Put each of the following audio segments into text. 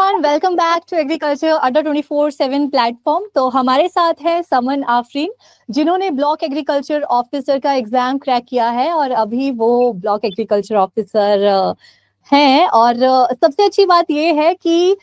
Everyone, welcome back to Agriculture Adda 24/7 platform. तो हमारे साथ है समन आफरीन, जिन्होंने ब्लॉक एग्रीकल्चर ऑफिसर का एग्जाम क्रैक किया है और अभी वो ब्लॉक एग्रीकल्चर ऑफिसर हैं। और सबसे अच्छी बात ये है कि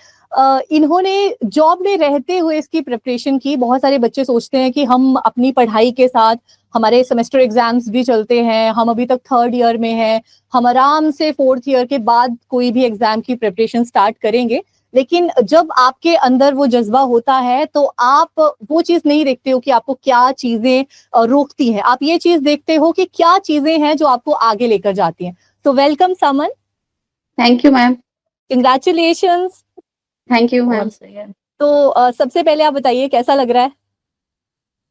इन्होंने जॉब में रहते हुए इसकी प्रिपरेशन की। बहुत सारे बच्चे सोचते हैं कि हम अपनी पढ़ाई के साथ, हमारे सेमेस्टर एग्जाम्स भी चलते हैं, हम अभी तक थर्ड ईयर में हैं, हम आराम से फोर्थ ईयर के बाद कोई भी एग्जाम की प्रिपरेशन स्टार्ट करेंगे। लेकिन जब आपके अंदर वो जज्बा होता है तो आप वो चीज नहीं देखते हो कि आपको क्या चीजें रोकती हैं, आप ये चीज देखते हो कि क्या चीजें हैं जो आपको आगे लेकर जाती हैं। तो welcome Suman. Thank you ma'am. Congratulations. Thank you ma'am. तो सबसे पहले आप बताइए कैसा लग रहा है।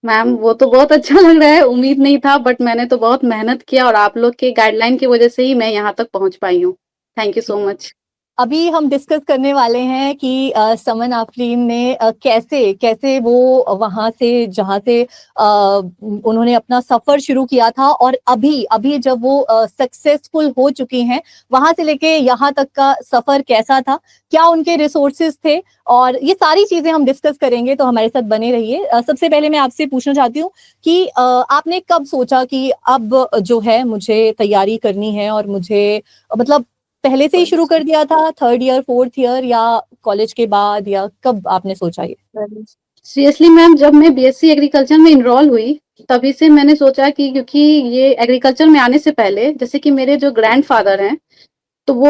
मैम वो तो बहुत अच्छा लग रहा है, उम्मीद नहीं था बट मैंने तो बहुत मेहनत किया और आप लोग के गाइडलाइन की वजह से ही मैं यहाँ तक पहुँच पाई हूँ। Thank you so much. अभी हम डिस्कस करने वाले हैं कि समन आफरीन ने कैसे कैसे वो वहां से जहां से उन्होंने अपना सफर शुरू किया था और अभी अभी जब वो सक्सेसफुल हो चुकी हैं, वहां से लेके यहाँ तक का सफर कैसा था, क्या उनके रिसोर्सेज थे, और ये सारी चीजें हम डिस्कस करेंगे। तो हमारे साथ बने रहिए। सबसे पहले मैं आपसे पूछना चाहती हूँ कि आपने कब सोचा कि अब जो है मुझे तैयारी करनी है, और मुझे मतलब पहले से ही शुरू कर दिया था, थर्ड ईयर फोर्थ ईयर, या कॉलेज के बाद, या कब आपने सोचा ये? सीरियसली मैम, जब मैं बीएससी एग्रीकल्चर में इनरोल हुई तभी से मैंने सोचा कि क्योंकि ये एग्रीकल्चर में आने से पहले जैसे कि मेरे जो ग्रैंडफादर हैं तो वो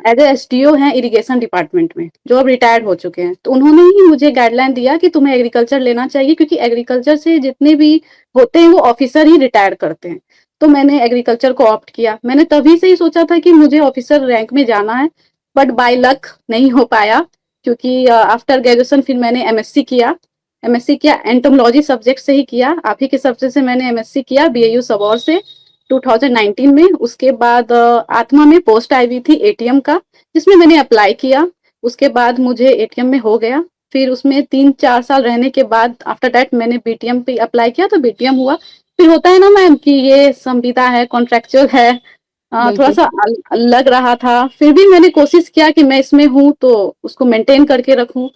एज ए एसडीओ हैं इरिगेशन डिपार्टमेंट में, जो अब रिटायर्ड हो चुके हैं। तो उन्होंने ही मुझे गाइडलाइन दिया कि तुम्हें एग्रीकल्चर लेना चाहिए, क्योंकि एग्रीकल्चर से जितने भी होते हैं वो ऑफिसर ही रिटायर करते हैं। तो मैंने एग्रीकल्चर को ऑप्ट किया। मैंने तभी से ही सोचा था कि मुझे ऑफिसर रैंक में जाना है, बट बाय लक नहीं हो पाया। क्योंकि आफ्टर ग्रेजुएशन फिर मैंने एमएससी किया। एमएससी किया एंटोमोलॉजी सब्जेक्ट से ही किया, आप ही के सब्जेक्ट से मैंने एमएससी किया बीएयू सबौर से 2019 में। उसके बाद आत्मा में पोस्ट आई हुई थी एटीएम का, जिसमें मैंने अप्लाई किया। उसके बाद मुझे एटीएम में हो गया। फिर उसमें 3-4 साल रहने के बाद आफ्टर दैट मैंने बीटीएम पे अप्लाई किया, तो बीटीएम हुआ। फिर होता है ना मैम कि ये संविदा है, कॉन्ट्रेक्चुअल है, थोड़ा बिल्कुल। सा लग रहा था। फिर भी मैंने कोशिश किया कि मैं इसमें हूँ तो उसको मेंटेन करके रखूं।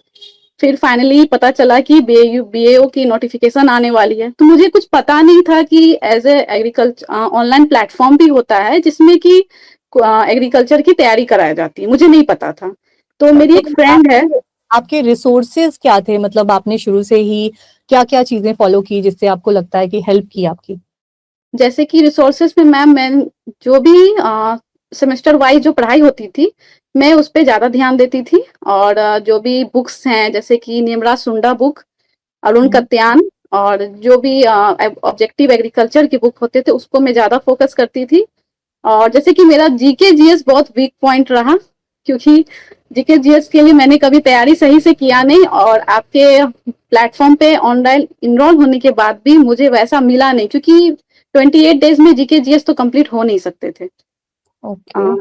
फिर फाइनली पता चला कि बीएओ की नोटिफिकेशन आने वाली है। तो मुझे कुछ पता नहीं था कि as a agriculture online platform भी होता है जिसमें कि एग्रीकल्चर की तैयारी कराई जाती है, मुझे नहीं पता था। तो मेरी तो एक फ्रेंड है। आपके रिसोर्सेज क्या थे, मतलब आपने शुरू से ही क्या क्या चीजें फॉलो की जिससे आपको लगता है कि हेल्प की आपकी? जैसे कि रिसोर्सेज में मैम, मैं जो भी सेमेस्टर वाइज जो पढ़ाई होती थी मैं उस पर ज्यादा ध्यान देती थी। और जो भी बुक्स हैं जैसे कि निमराज सुंडा बुक, अरुण कत्यान, और जो भी ऑब्जेक्टिव एग्रीकल्चर की बुक होते थे उसको मैं ज्यादा फोकस करती थी। और जैसे कि मेरा जीके जीएस बहुत वीक पॉइंट रहा, क्योंकि जीके जीएस के लिए मैंने कभी तैयारी सही से किया नहीं, और आपके प्लेटफॉर्म पे ऑनलाइन इनरोल होने के बाद भी मुझे वैसा मिला नहीं, क्योंकि 28 डेज में जीके जीएस तो कंप्लीट हो नहीं सकते थे। ओके।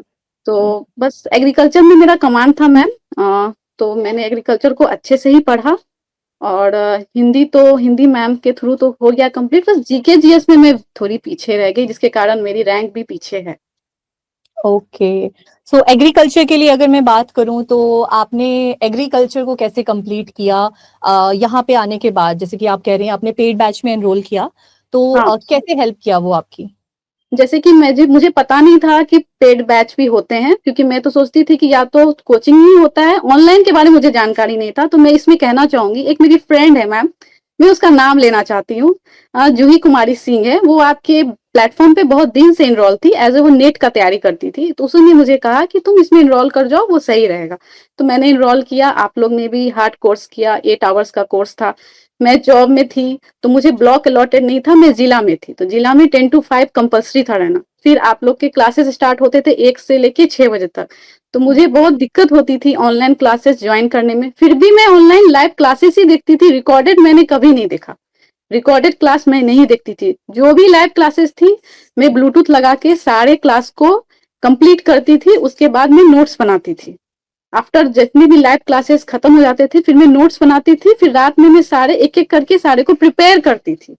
तो बस एग्रीकल्चर में मेरा कमांड था मैम। तो मैंने एग्रीकल्चर को अच्छे से ही पढ़ा। और हिंदी तो हिंदी मैम के थ्रू तो हो गया कंप्लीट, बस जीके जीएस में मैं थोड़ी पीछे रह गई, जिसके कारण मेरी रैंक भी पीछे है। ओके। सो एग्रीकल्चर के लिए अगर मैं बात करूं तो आपने एग्रीकल्चर को कैसे कंप्लीट किया यहाँ पे आने के बाद? जैसे कि आप कह रहे हैं आपने पेड बैच में एनरोल किया, तो हाँ, कैसे हेल्प किया वो आपकी? जैसे कि मुझे पता नहीं था कि पेड बैच भी होते हैं, क्योंकि मैं तो सोचती थी कि या तो कोचिंग ही होता है, ऑनलाइन के बारे में मुझे जानकारी नहीं था। तो मैं इसमें कहना चाहूंगी, एक मेरी फ्रेंड है मैम, मैं उसका नाम लेना चाहती हूँ। जूही कुमारी सिंह है, वो आपके प्लेटफॉर्म पे बहुत दिन से इनरोल थी, एज ए वो नेट का तैयारी करती थी। तो उसने मुझे कहा कि तुम इसमें इनरोल कर जाओ, वो सही रहेगा। तो मैंने इनरोल किया। आप लोग ने भी हार्ड कोर्स किया, 8 आवर्स का कोर्स था। मैं जॉब में थी तो मुझे ब्लॉक अलॉटेड नहीं था, मैं जिला में थी, तो जिला में 10 to 5 कंपल्सरी था रहना। फिर आप लोग के क्लासेस स्टार्ट होते थे 1 से लेके 6 बजे तक। तो मुझे बहुत दिक्कत होती थी ऑनलाइन क्लासेस ज्वाइन करने में। फिर भी मैं ऑनलाइन लाइव क्लासेस ही देखती थी, रिकॉर्डेड मैंने कभी नहीं देखा। रिकॉर्डेड क्लास मैं नहीं देखती थी, जो भी लाइव क्लासेस थी मैं ब्लूटूथ लगा के सारे क्लास को कंप्लीट करती थी। उसके बाद मैं नोट्स बनाती थी। आफ्टर जितनी भी लाइव क्लासेस खत्म हो जाते थे फिर मैं नोट्स बनाती थी। फिर रात में मैं सारे एक एक करके सारे को प्रिपेयर करती थी।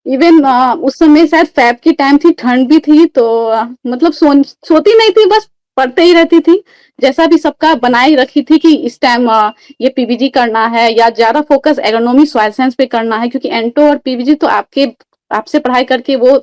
इवन उस समय शायद फैब की टाइम थी, ठंड भी थी, तो मतलब सोती नहीं थी, बस पढ़ते ही रहती थी। जैसा भी सबका बनाए रखी थी कि इस टाइम ये पीवीजी करना है या ज्यादा फोकस एग्रोनॉमी सॉइल साइंस पे करना है, क्योंकि एंटो और पीवीजी तो आपसे पढ़ाई करके वो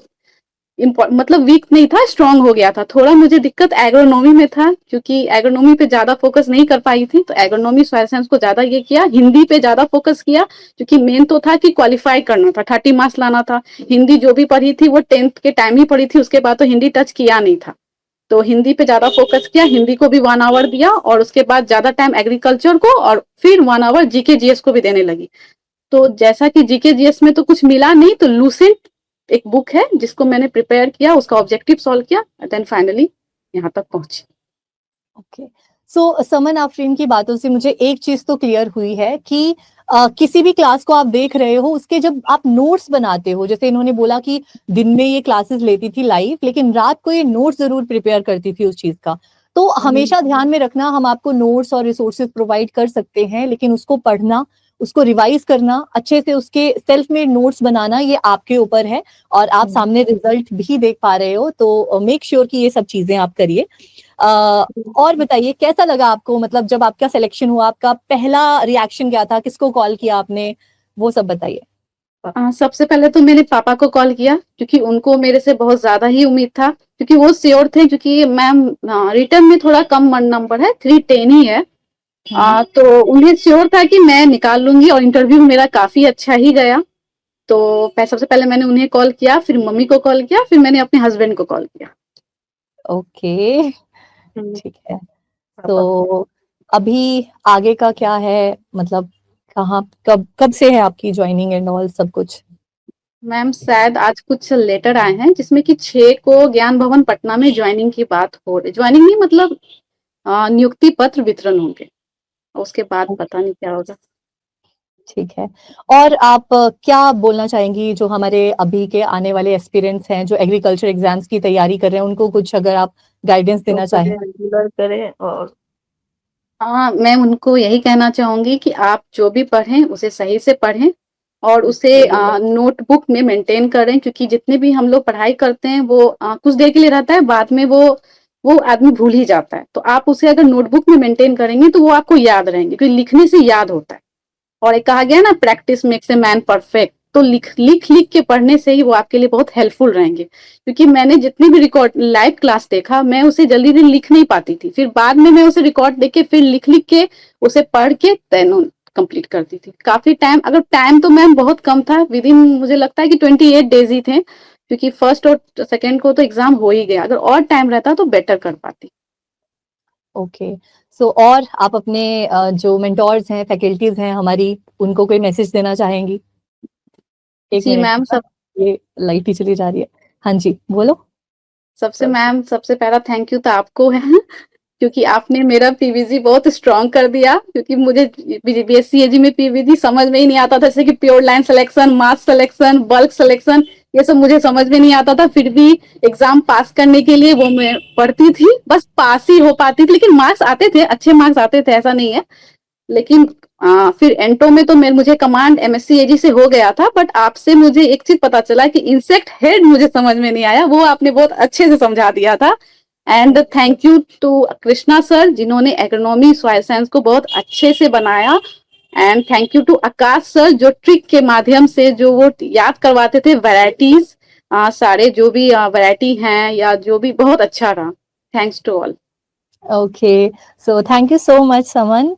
मतलब वीक नहीं था, स्ट्रांग हो गया था। थोड़ा मुझे दिक्कत एग्रोनॉमी में था, क्योंकि एग्रोनॉमी पे ज्यादा फोकस नहीं कर पाई थी, तो एग्रोनॉमी सॉइल साइंस को ज्यादा ये किया, हिंदी पे ज्यादा फोकस किया, क्योंकि मेन तो था कि क्वालिफाई करना था, 30 मार्क्स लाना था। हिंदी जो भी पढ़ी थी वो 10th के टाइम ही पढ़ी थी, उसके बाद तो हिंदी टच किया नहीं था। तो हिंदी पे ज्यादा फोकस किया, हिंदी को भी 1 आवर दिया, और उसके बाद ज्यादा टाइम एग्रीकल्चर को, और फिर 1 आवर जीके जीएस को भी देने लगी। तो जैसा कि जीके जीएस में तो कुछ मिला नहीं, तो लूसेंट एक बुक है जिसको मैंने प्रिपेयर किया, उसका ऑब्जेक्टिव सॉल्व किया, देन फाइनली यहाँ तक पहुंची। ओके, सो समन आफरीन की बातों से मुझे एक चीज तो क्लियर हुई है कि किसी भी क्लास को आप देख रहे हो, उसके जब आप नोट्स बनाते हो, जैसे इन्होंने बोला कि दिन में ये क्लासेस लेती थी लाइव, लेकिन रात को ये नोट्स जरूर प्रिपेयर करती थी उस चीज का। तो हमेशा ध्यान में रखना, हम आपको नोट्स और रिसोर्सेज प्रोवाइड कर सकते हैं, लेकिन उसको पढ़ना, उसको रिवाइज करना, अच्छे से उसके सेल्फ मेड नोट्स बनाना, ये आपके ऊपर है। और आप सामने रिजल्ट भी देख पा रहे हो, तो मेक श्योर कि ये सब चीजें आप करिए। और बताइए कैसा लगा आपको, मतलब जब आपका सिलेक्शन हुआ, आपका पहला रिएक्शन क्या था, किसको कॉल किया आपने, वो सब बताइए। सबसे पहले तो मैंने पापा को कॉल किया, क्योंकि उनको मेरे से बहुत ज्यादा ही उम्मीद था, क्योंकि वो श्योर थे, क्योंकि मैम रिटर्न में थोड़ा कम नंबर है, 310 ही है। तो उन्हें श्योर था कि मैं निकाल लूंगी, और इंटरव्यू मेरा काफी अच्छा ही गया। तो सबसे पहले मैंने उन्हें कॉल किया, फिर मम्मी को कॉल किया, फिर मैंने अपने हस्बैंड को कॉल किया। ओके, ठीक है। तो अभी आगे का क्या है, मतलब कहाँ, कब कब से है आपकी ज्वाइनिंग एंड ऑल सब कुछ? मैम शायद आज कुछ लेटर आए हैं, जिसमें कि 6 को ज्ञान भवन पटना में ज्वाइनिंग की बात हो रही, ज्वाइनिंग नहीं मतलब नियुक्ति पत्र वितरण होंगे, उसके बाद पता नहीं क्या होगा। ठीक है। और आप क्या बोलना चाहेंगी जो हमारे अभी के आने वाले एस्पिरेंट्स हैं, जो एग्रीकल्चर एग्जाम्स की तैयारी कर रहे हैं, उनको कुछ अगर आप गाइडेंस देना चाहें? रेगुलर करें। और हाँ, मैं उनको यही कहना चाहूंगी कि आप जो भी पढ़ें उसे सही से पढ़ें, और उसे नोटबुक में मेंटेन करें, क्योंकि जितने भी हम लोग पढ़ाई करते हैं वो कुछ देर के लिए रहता है, बाद में वो आदमी भूल ही जाता है। तो आप उसे अगर नोटबुक में मेंटेन करेंगे तो वो आपको याद रहेंगे, क्योंकि लिखने से याद होता है। और एक कहा गया ना, practice makes a man perfect. तो लिख लिख के पढ़ने से ही वो आपके लिए बहुत हेल्पफुल रहेंगे, क्योंकि मैंने जितनी भी रिकॉर्ड लाइव क्लास देखा, मैं उसे जल्दी जल्दी लिख नहीं पाती थी, फिर बाद में मैं उसे रिकॉर्ड देख के, फिर लिख लिख के उसे पढ़ के देन कंप्लीट करती थी। काफी टाइम, अगर टाइम तो मैम बहुत कम था, विद इन मुझे लगता है कि 28 डेज ही थे, क्योंकि फर्स्ट और सेकेंड को तो एग्जाम हो ही गया। अगर और टाइम रहता तो बेटर कर पाती। ओके, सो और आप अपने जो मेंटोर्स हैं, फैकल्टीज हैं हमारी, उनको कोई मैसेज देना चाहेंगी? एक जी मिनट, मैम, ये लाइट ही चली जा रही है। हाँ जी, बोलो। सबसे पहला थैंक यू तो आपको है, क्योंकि आपने मेरा पीवीजी बहुत स्ट्रांग कर दिया, क्योंकि मुझे बीएससी में पीवीजी समझ में ही नहीं आता था, जैसे कि प्योर लाइन सिलेक्शन, मास सिलेक्शन, बल्क सिलेक्शन, ये सब मुझे समझ में नहीं आता था। फिर भी एग्जाम पास करने के लिए वो मैं पढ़ती थी, बस पास ही हो पाती थी, लेकिन मार्क्स आते थे, अच्छे मार्क्स आते थे, ऐसा नहीं है। लेकिन फिर एंटो में तो मुझे कमांड एमएससी एजी से हो गया था, बट आपसे मुझे एक चीज पता चला कि इंसेक्ट हेड मुझे समझ में नहीं आया, वो आपने बहुत अच्छे से समझा दिया था। And thank you to Krishna sir, जिन्होंने एग्रोनॉमी सॉइल साइंस को बहुत अच्छे से बनाया। And thank you to Akash sir, जो ट्रिक के माध्यम से जो वो याद करवाते थे वैरायटीज, सारे जो भी वैरायटी हैं या जो भी, बहुत अच्छा रहा। Thanks to all. Okay, so thank you so much समन।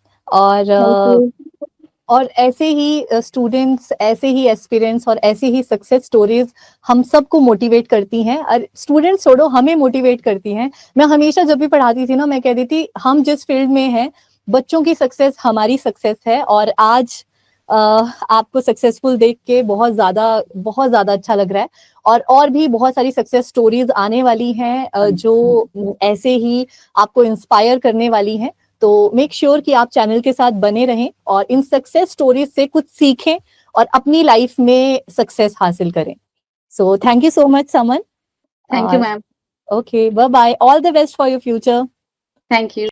और ऐसे ही स्टूडेंट्स, ऐसे ही एस्पिरेंट्स और ऐसे ही सक्सेस स्टोरीज हम सबको मोटिवेट करती हैं, और स्टूडेंट्स छोड़ो, हमें मोटिवेट करती हैं। मैं हमेशा जब भी पढ़ाती थी ना, मैं कहती थी हम जिस फील्ड में हैं, बच्चों की सक्सेस हमारी सक्सेस है। और आज आपको सक्सेसफुल देख के बहुत ज्यादा अच्छा लग रहा है। और भी बहुत सारी सक्सेस स्टोरीज आने वाली हैं जो ऐसे ही आपको इंस्पायर करने वाली हैं। तो मेक श्योर कि आप चैनल के साथ बने रहें और इन सक्सेस स्टोरीज से कुछ सीखें और अपनी लाइफ में सक्सेस हासिल करें। So thank you so much Suman. Thank you ma'am. Okay, bye bye, all the best for your future. Thank you.